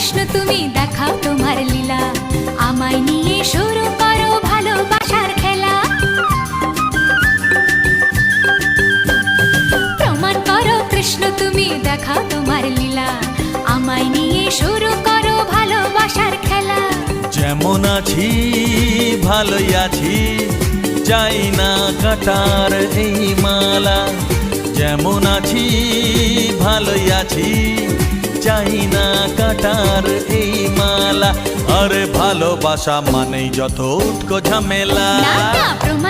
কৃষ্ণ তুমি দেখাও তোমার লীলা, আমায় নিয়ে শুরু করো ভালোবাসার খেলা। প্রমাণ করো কৃষ্ণ তুমি দেখাও তোমার লীলা, আমায় নিয়ে শুরু করো ভালোবাসার খেলা। যেমন আছি ভালোই আছি, চাই না কাটার এই মালা। যেমন আছি ভালোই আছি, চাই না কাটার এই মালা। আরে ভালোবাসা মানেই যত উটকো ঝামেলা। না না প্রমাণ